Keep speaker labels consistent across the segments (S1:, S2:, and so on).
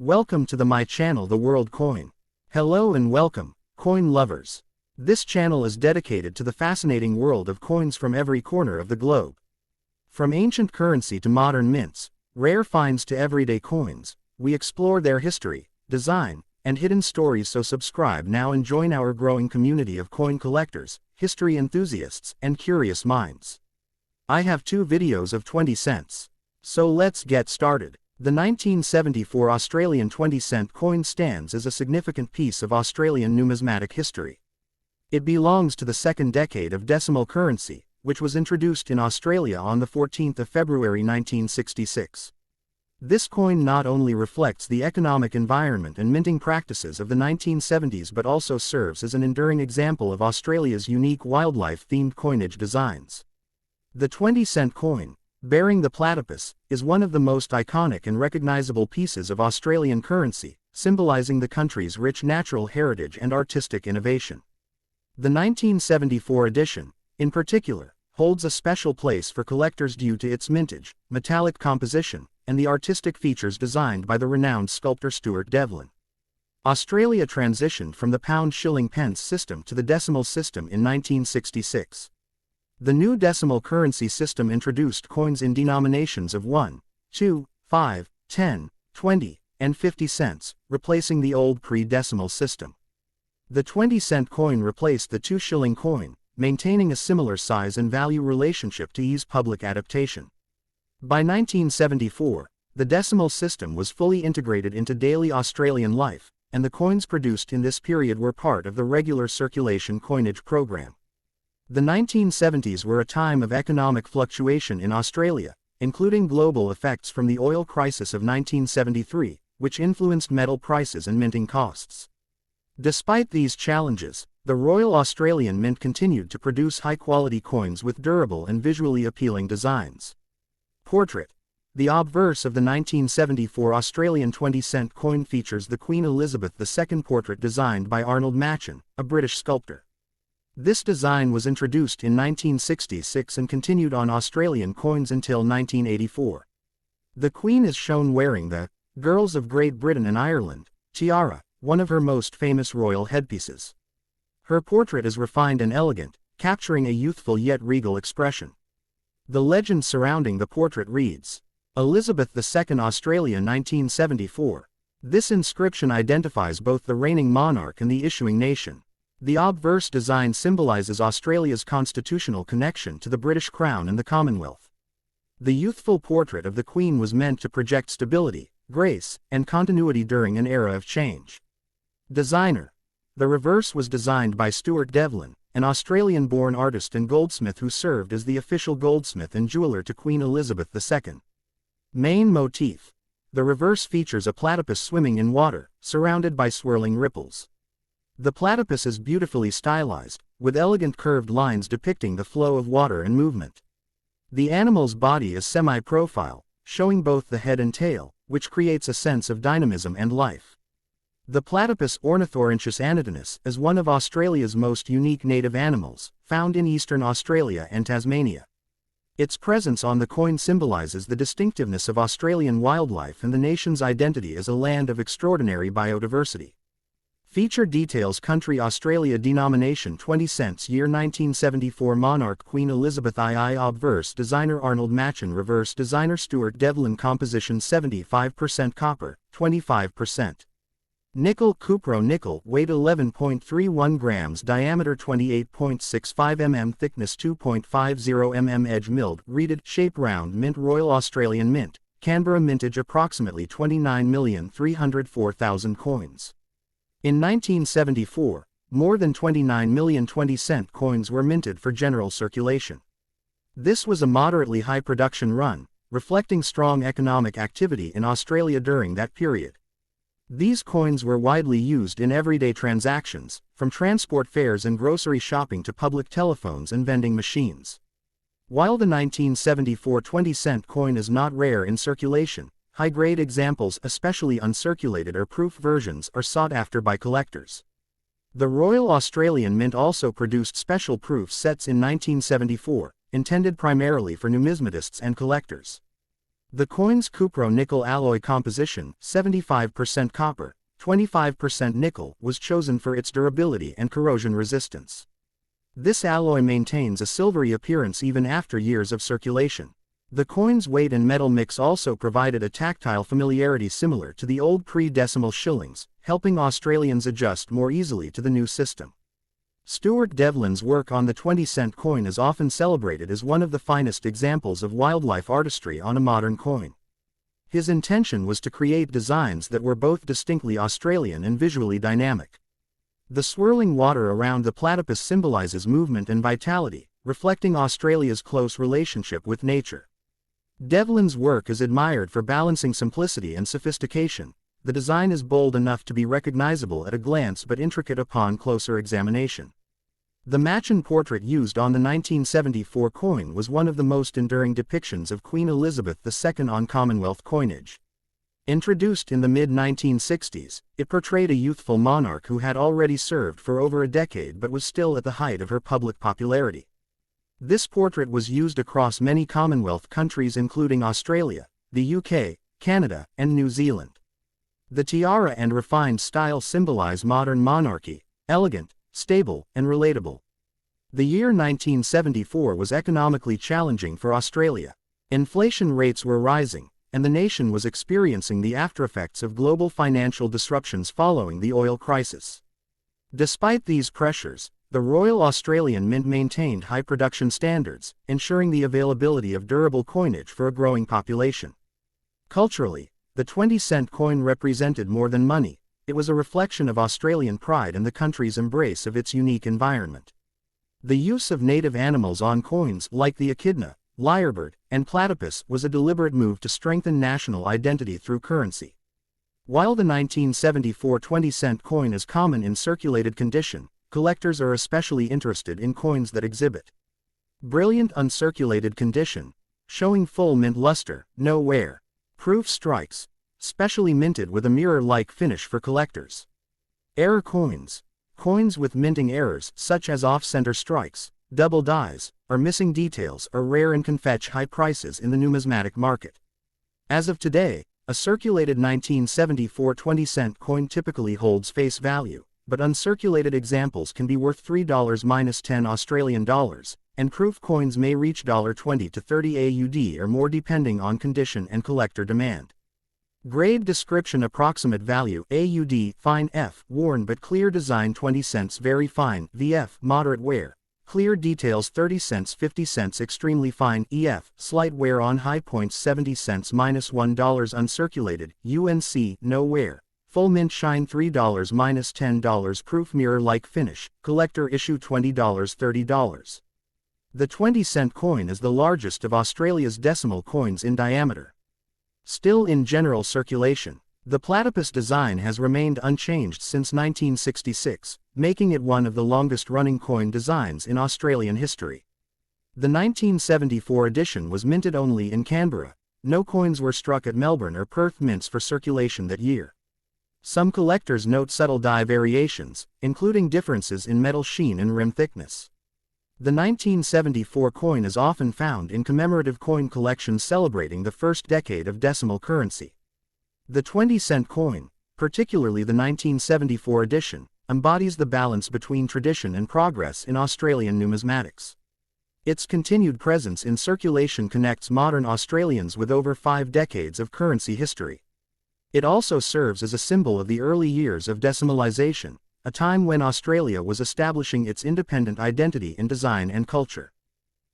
S1: Welcome to my channel, The World Coin. Hello and welcome, coin lovers. This channel is dedicated to the fascinating world of coins from every corner of the globe. From ancient currency to modern mints, rare finds to everyday coins, we explore their history, design, and hidden stories. So subscribe now and join our growing community of coin collectors, history enthusiasts, and curious minds. I have two videos of 20 cents. So let's get started. The 1974 Australian 20-cent coin stands as a significant piece of Australian numismatic history. It belongs to the second decade of decimal currency, which was introduced in Australia on the 14th of February 1966. This coin not only reflects the economic environment and minting practices of the 1970s but also serves as an enduring example of Australia's unique wildlife-themed coinage designs. The 20-cent coin, bearing the platypus, is one of the most iconic and recognizable pieces of Australian currency, symbolizing the country's rich natural heritage and artistic innovation. The 1974 edition, in particular, holds a special place for collectors due to its mintage, metallic composition, and the artistic features designed by the renowned sculptor Stuart Devlin. Australia transitioned from the pound-shilling-pence system to the decimal system in 1966. The new decimal currency system introduced coins in denominations of 1, 2, 5, 10, 20, and 50 cents, replacing the old pre-decimal system. The 20-cent coin replaced the 2-shilling coin, maintaining a similar size and value relationship to ease public adaptation. By 1974, the decimal system was fully integrated into daily Australian life, and the coins produced in this period were part of the regular circulation coinage program. The 1970s were a time of economic fluctuation in Australia, including global effects from the oil crisis of 1973, which influenced metal prices and minting costs. Despite these challenges, the Royal Australian Mint continued to produce high-quality coins with durable and visually appealing designs. Portrait. The obverse of the 1974 Australian 20-cent coin features the Queen Elizabeth II portrait designed by Arnold Machin, a British sculptor. This design was introduced in 1966 and continued on Australian coins until 1984. The Queen is shown wearing the Girls of Great Britain and Ireland tiara, one of her most famous royal headpieces. Her portrait is refined and elegant, capturing a youthful yet regal expression. The legend surrounding the portrait reads, Elizabeth II Australia 1974. This inscription identifies both the reigning monarch and the issuing nation. The obverse design symbolizes Australia's constitutional connection to the British Crown and the Commonwealth. The youthful portrait of the Queen was meant to project stability, grace, and continuity during an era of change. Designer. The reverse was designed by Stuart Devlin, an Australian-born artist and goldsmith who served as the official goldsmith and jeweler to Queen Elizabeth II. Main motif. The reverse features a platypus swimming in water, surrounded by swirling ripples. The platypus is beautifully stylized, with elegant curved lines depicting the flow of water and movement. The animal's body is semi-profile, showing both the head and tail, which creates a sense of dynamism and life. The platypus Ornithorhynchus anatinus is one of Australia's most unique native animals, found in eastern Australia and Tasmania. Its presence on the coin symbolizes the distinctiveness of Australian wildlife and the nation's identity as a land of extraordinary biodiversity. Feature details country Australia denomination 20 cents year 1974 monarch Queen Elizabeth II obverse designer Arnold Machin reverse designer Stuart Devlin composition 75% copper, 25%. Nickel Cupro nickel weight 11.31 grams diameter 28.65 mm thickness 2.50 mm edge milled reeded shape round mint Royal Australian Mint, Canberra mintage approximately 29,304,000 coins. In 1974, more than 29 million 20-cent coins were minted for general circulation. This was a moderately high production run, reflecting strong economic activity in Australia during that period. These coins were widely used in everyday transactions, from transport fares and grocery shopping to public telephones and vending machines. While the 1974 20-cent coin is not rare in circulation, high-grade examples, especially uncirculated or proof versions, are sought after by collectors. The Royal Australian Mint also produced special proof sets in 1974, intended primarily for numismatists and collectors. The coin's cupro-nickel alloy composition, 75% copper, 25% nickel, was chosen for its durability and corrosion resistance. This alloy maintains a silvery appearance even after years of circulation. The coin's weight and metal mix also provided a tactile familiarity similar to the old pre-decimal shillings, helping Australians adjust more easily to the new system. Stuart Devlin's work on the 20-cent coin is often celebrated as one of the finest examples of wildlife artistry on a modern coin. His intention was to create designs that were both distinctly Australian and visually dynamic. The swirling water around the platypus symbolizes movement and vitality, reflecting Australia's close relationship with nature. Devlin's work is admired for balancing simplicity and sophistication. The design is bold enough to be recognizable at a glance but intricate upon closer examination. The Machin portrait used on the 1974 coin was one of the most enduring depictions of Queen Elizabeth II on Commonwealth coinage. Introduced in the mid-1960s, it portrayed a youthful monarch who had already served for over a decade but was still at the height of her public popularity. This portrait was used across many Commonwealth countries including Australia, the UK, Canada, and New Zealand. The tiara and refined style symbolize modern monarchy, elegant, stable, and relatable. The year 1974 was economically challenging for Australia. Inflation rates were rising, and the nation was experiencing the aftereffects of global financial disruptions following the oil crisis. Despite these pressures, the Royal Australian Mint maintained high production standards, ensuring the availability of durable coinage for a growing population. Culturally, the 20-cent coin represented more than money. It was a reflection of Australian pride and the country's embrace of its unique environment. The use of native animals on coins like the echidna, lyrebird, and platypus was a deliberate move to strengthen national identity through currency. While the 1974 20-cent coin is common in circulated condition, collectors are especially interested in coins that exhibit brilliant uncirculated condition, showing full mint luster, no wear. Proof strikes, specially minted with a mirror-like finish for collectors. Error coins. Coins with minting errors such as off-center strikes, double dies, or missing details are rare and can fetch high prices in the numismatic market. As of today, a circulated 1974 20-cent coin typically holds face value, but uncirculated examples can be worth $3 minus 10 Australian dollars, and proof coins may reach $20 to 30 AUD or more depending on condition and collector demand. Grade description approximate value AUD fine F worn but clear design 20 cents very fine VF moderate wear clear details 30 cents 50 cents extremely fine EF slight wear on high points 70 cents minus $1 uncirculated UNC no wear full mint shine $3 minus $10 proof mirror like finish collector issue $20 $30. The 20-cent coin is the largest of Australia's decimal coins in diameter. Still in general circulation, the platypus design has remained unchanged since 1966, making it one of the longest-running coin designs in Australian history. The 1974 edition was minted only in Canberra. No coins were struck at Melbourne or Perth mints for circulation that year. Some collectors note subtle die variations, including differences in metal sheen and rim thickness. The 1974 coin is often found in commemorative coin collections celebrating the first decade of decimal currency. The 20-cent coin, particularly the 1974 edition, embodies the balance between tradition and progress in Australian numismatics. Its continued presence in circulation connects modern Australians with over 5 decades of currency history. It also serves as a symbol of the early years of decimalisation, a time when Australia was establishing its independent identity in design and culture.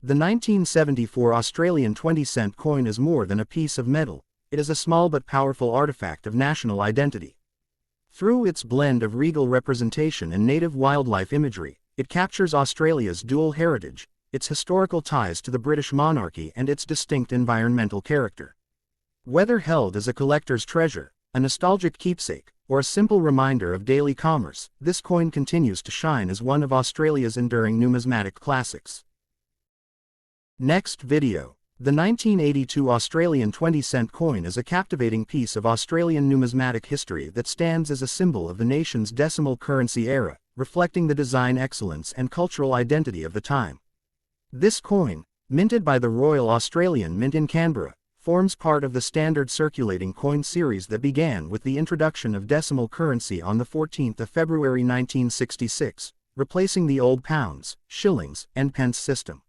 S1: The 1974 Australian 20-cent coin is more than a piece of metal, it is a small but powerful artifact of national identity. Through its blend of regal representation and native wildlife imagery, it captures Australia's dual heritage, its historical ties to the British monarchy and its distinct environmental character. Whether held as a collector's treasure, a nostalgic keepsake, or a simple reminder of daily commerce, this coin continues to shine as one of Australia's enduring numismatic classics. Next video. The 1982 Australian 20-cent coin is a captivating piece of Australian numismatic history that stands as a symbol of the nation's decimal currency era, reflecting the design excellence and cultural identity of the time. This coin, minted by the Royal Australian Mint in Canberra, forms part of the standard circulating coin series that began with the introduction of decimal currency on the 14th of February 1966, replacing the old pounds, shillings, and pence system.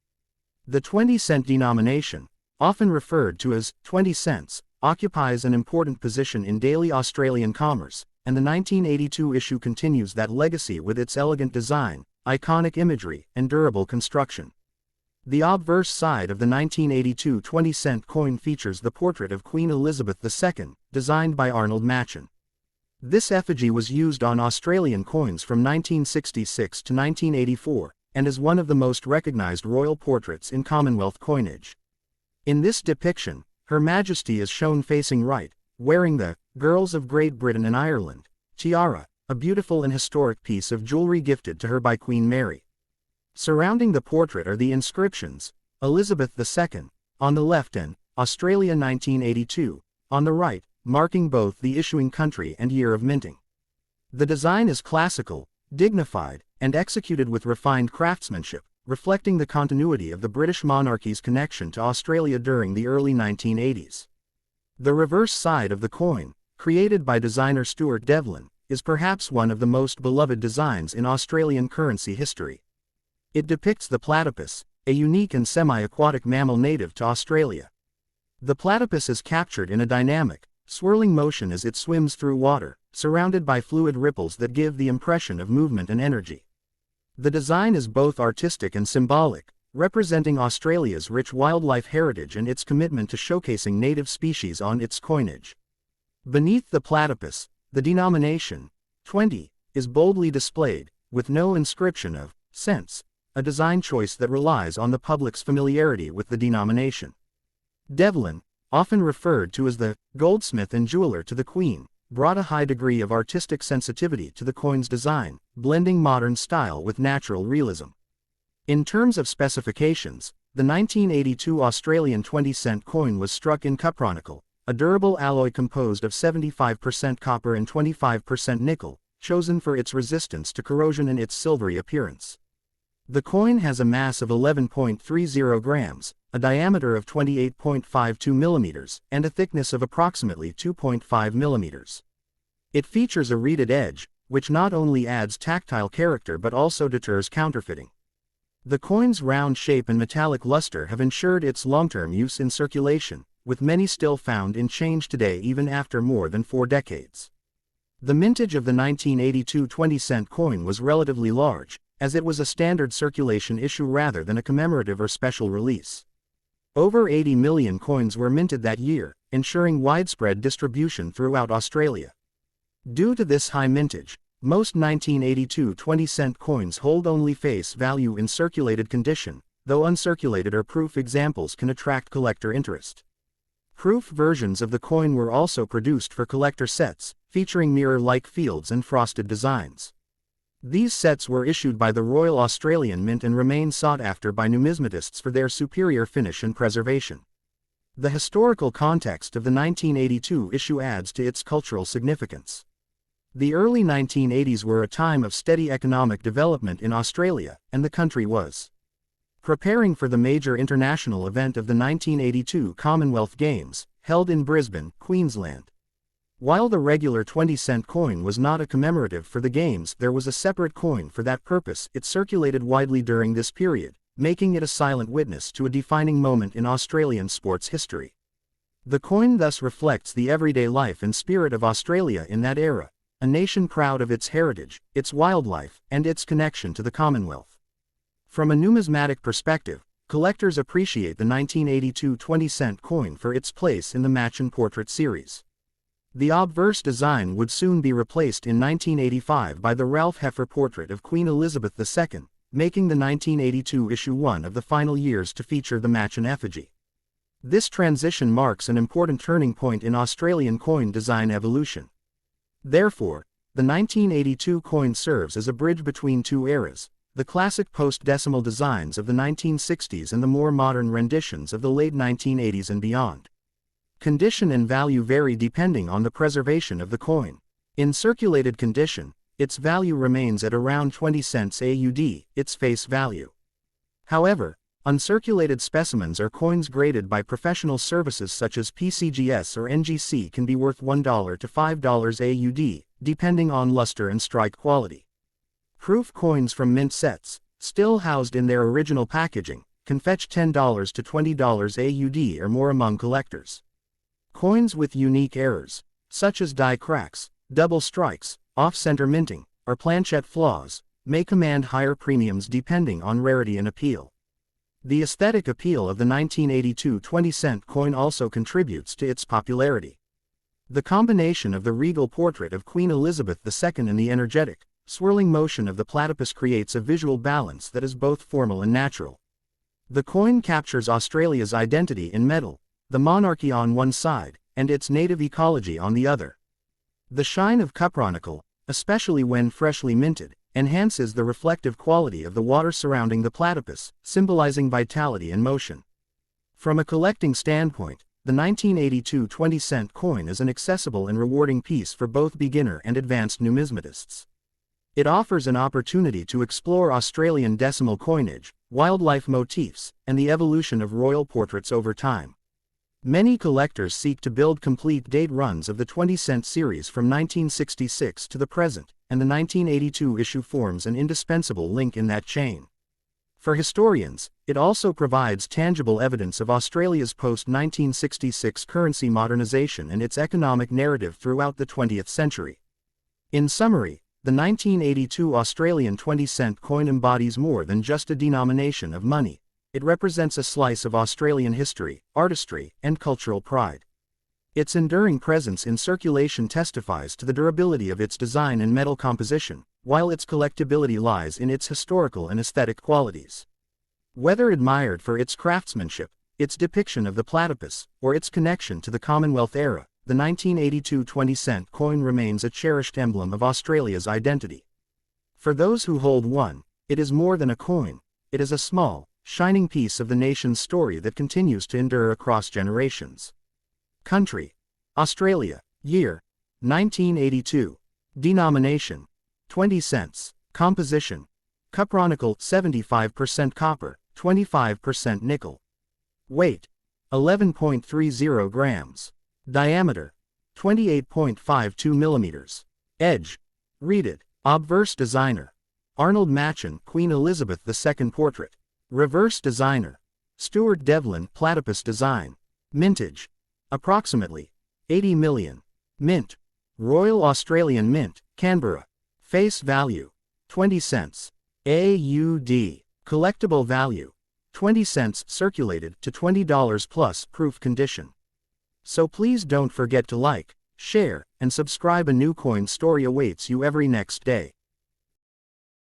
S1: The 20-cent denomination, often referred to as 20 cents, occupies an important position in daily Australian commerce, and the 1982 issue continues that legacy with its elegant design, iconic imagery, and durable construction. The obverse side of the 1982 20-cent coin features the portrait of Queen Elizabeth II, designed by Arnold Machin. This effigy was used on Australian coins from 1966 to 1984, and is one of the most recognized royal portraits in Commonwealth coinage. In this depiction, Her Majesty is shown facing right, wearing the Girls of Great Britain and Ireland tiara, a beautiful and historic piece of jewelry gifted to her by Queen Mary. Surrounding the portrait are the inscriptions, Elizabeth II, on the left and Australia 1982, on the right, marking both the issuing country and year of minting. The design is classical, dignified, and executed with refined craftsmanship, reflecting the continuity of the British monarchy's connection to Australia during the early 1980s. The reverse side of the coin, created by designer Stuart Devlin, is perhaps one of the most beloved designs in Australian currency history. It depicts the platypus, a unique and semi-aquatic mammal native to Australia. The platypus is captured in a dynamic, swirling motion as it swims through water, surrounded by fluid ripples that give the impression of movement and energy. The design is both artistic and symbolic, representing Australia's rich wildlife heritage and its commitment to showcasing native species on its coinage. Beneath the platypus, the denomination, 20, is boldly displayed, with no inscription of cents, a design choice that relies on the public's familiarity with the denomination. Devlin, often referred to as the goldsmith and jeweler to the Queen, brought a high degree of artistic sensitivity to the coin's design, blending modern style with natural realism. In terms of specifications, the 1982 Australian 20-cent coin was struck in cupronickel, a durable alloy composed of 75% copper and 25% nickel, chosen for its resistance to corrosion and its silvery appearance. The coin has a mass of 11.30 grams, a diameter of 28.52 millimeters, and a thickness of approximately 2.5 millimeters. It features a reeded edge, which not only adds tactile character but also deters counterfeiting. The coin's round shape and metallic luster have ensured its long-term use in circulation, with many still found in change today even after more than 4 decades. The mintage of the 1982 20-cent coin was relatively large, as it was a standard circulation issue rather than a commemorative or special release. Over 80 million coins were minted that year, ensuring widespread distribution throughout Australia. Due to this high mintage, most 1982 20-cent coins hold only face value in circulated condition, though uncirculated or proof examples can attract collector interest. Proof versions of the coin were also produced for collector sets, featuring mirror-like fields and frosted designs. These sets were issued by the Royal Australian Mint and remain sought after by numismatists for their superior finish and preservation. The historical context of the 1982 issue adds to its cultural significance. The early 1980s were a time of steady economic development in Australia, and the country was preparing for the major international event of the 1982 Commonwealth Games, held in Brisbane, Queensland. While the regular 20-cent coin was not a commemorative for the Games, there was a separate coin for that purpose. It circulated widely during this period, making it a silent witness to a defining moment in Australian sports history. The coin thus reflects the everyday life and spirit of Australia in that era, a nation proud of its heritage, its wildlife, and its connection to the Commonwealth. From a numismatic perspective, collectors appreciate the 1982 20-cent coin for its place in the Machin portrait series. The obverse design would soon be replaced in 1985 by the Ralph Heffer portrait of Queen Elizabeth II, making the 1982 issue one of the final years to feature the Machin effigy. This transition marks an important turning point in Australian coin design evolution. Therefore, the 1982 coin serves as a bridge between two eras, the classic post-decimal designs of the 1960s and the more modern renditions of the late 1980s and beyond. Condition and value vary depending on the preservation of the coin. In circulated condition, its value remains at around 20 cents AUD, its face value. However, Uncirculated specimens or coins graded by professional services such as PCGS or NGC can be worth $1 to $5 AUD, depending on luster and strike quality. Proof coins from mint sets, still housed in their original packaging, can fetch $10 to $20 AUD or more among collectors. Coins with unique errors, such as die cracks, double strikes, off-center minting, or planchette flaws, may command higher premiums depending on rarity and appeal. The aesthetic appeal of the 1982 20-cent coin also contributes to its popularity. The combination of the regal portrait of Queen Elizabeth II and the energetic, swirling motion of the platypus creates a visual balance that is both formal and natural. The coin captures Australia's identity in metal, the monarchy on one side, and its native ecology on the other. The shine of cupronickel, especially when freshly minted, enhances the reflective quality of the water surrounding the platypus, symbolizing vitality and motion. From a collecting standpoint, the 1982 20-cent coin is an accessible and rewarding piece for both beginner and advanced numismatists. It offers an opportunity to explore Australian decimal coinage, wildlife motifs, and the evolution of royal portraits over time. Many collectors seek to build complete date runs of the 20-cent series from 1966 to the present, and the 1982 issue forms an indispensable link in that chain. For historians, it also provides tangible evidence of Australia's post-1966 currency modernization and its economic narrative throughout the 20th century. In summary, the 1982 Australian 20-cent coin embodies more than just a denomination of money. It represents a slice of Australian history, artistry, and cultural pride. Its enduring presence in circulation testifies to the durability of its design and metal composition, while its collectability lies in its historical and aesthetic qualities. Whether admired for its craftsmanship, its depiction of the platypus, or its connection to the Commonwealth era, the 1982 20-cent coin remains a cherished emblem of Australia's identity. For those who hold one, it is more than a coin. It is a small, shining piece of the nation's story that continues to endure across generations. Country: Australia. Year: 1982. Denomination: 20 cents. Composition: cupronickel 75% copper, 25% nickel. Weight: 11.30 grams. Diameter: 28.52 millimeters. Edge: reeded. Obverse designer: Arnold Machin, Queen Elizabeth II portrait. Reverse designer: Stuart Devlin, platypus design. Mintage: approximately 80 million. Mint: Royal Australian Mint, Canberra. Face value: 20 cents. AUD. Collectible value: 20 cents, circulated to $20 plus proof condition. So please don't forget to like, share, and subscribe. A new coin story awaits you every next day.